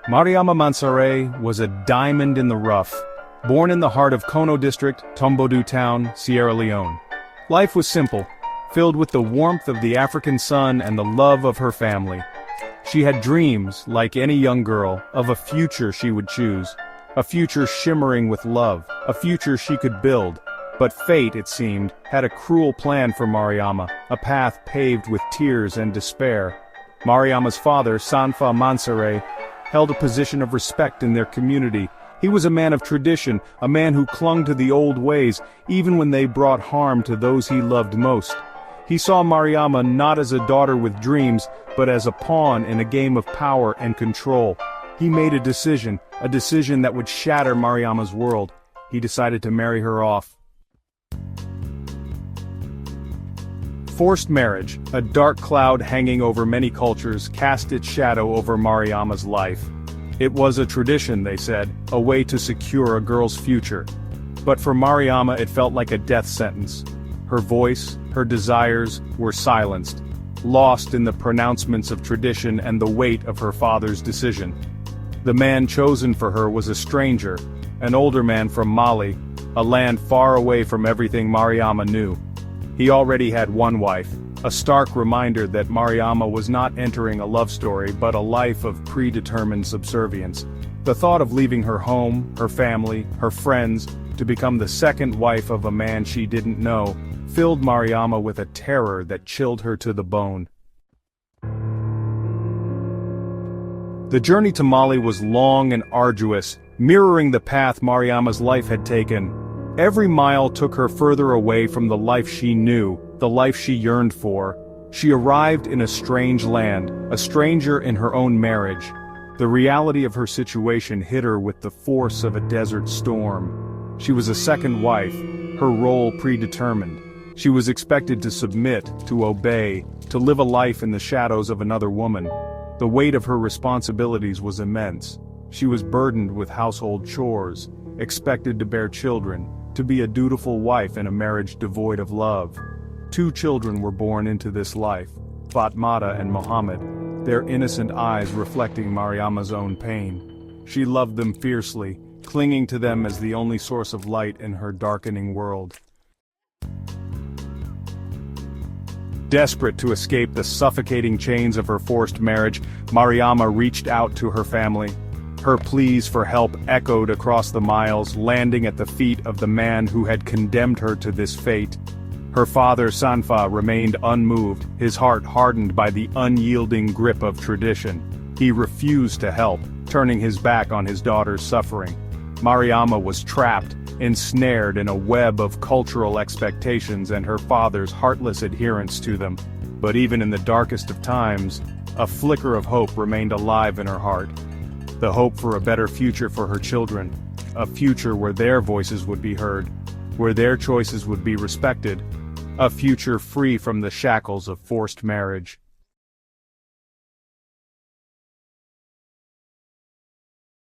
Mariama Mansaray was a diamond in the rough, born in the heart of Kono District, Tombodu Town, Sierra Leone. Life was simple, filled with the warmth of the African sun and the love of her family. She had dreams, like any young girl, of a future she would choose, a future shimmering with love, a future she could build. But fate, it seemed, had a cruel plan for Mariama, a path paved with tears and despair. Mariama's father, Sanfa Mansaray, held a position of respect in their community. He was a man of tradition, a man who clung to the old ways, even when they brought harm to those he loved most. He saw Mariama not as a daughter with dreams, but as a pawn in a game of power and control. He made a decision that would shatter Mariama's world. He decided to marry her off. Forced marriage, a dark cloud hanging over many cultures, cast its shadow over Mariama's life. It was a tradition, they said, a way to secure a girl's future. But for Mariama it felt like a death sentence. Her voice, her desires, were silenced, lost in the pronouncements of tradition and the weight of her father's decision. The man chosen for her was a stranger, an older man from Mali, a land far away from everything Mariama knew. He already had one wife, a stark reminder that Mariama was not entering a love story but a life of predetermined subservience. The thought of leaving her home, her family, her friends, to become the second wife of a man she didn't know, filled Mariama with a terror that chilled her to the bone. The journey to Mali was long and arduous, mirroring the path Mariama's life had taken. Every mile took her further away from the life she knew, the life she yearned for. She arrived in a strange land, a stranger in her own marriage. The reality of her situation hit her with the force of a desert storm. She was a second wife, her role predetermined. She was expected to submit, to obey, to live a life in the shadows of another woman. The weight of her responsibilities was immense. She was burdened with household chores, expected to bear children, to be a dutiful wife in a marriage devoid of love. 2 children were born into this life, Fatmata and Mohammed, their innocent eyes reflecting Mariama's own pain. She loved them fiercely, clinging to them as the only source of light in her darkening world. Desperate to escape the suffocating chains of her forced marriage, Mariama reached out to her family. Her pleas for help echoed across the miles, landing at the feet of the man who had condemned her to this fate. Her father Sanfa remained unmoved, his heart hardened by the unyielding grip of tradition. He refused to help, turning his back on his daughter's suffering. Mariama was trapped, ensnared in a web of cultural expectations and her father's heartless adherence to them. But even in the darkest of times, a flicker of hope remained alive in her heart. The hope for a better future for her children, a future where their voices would be heard, where their choices would be respected, a future free from the shackles of forced marriage.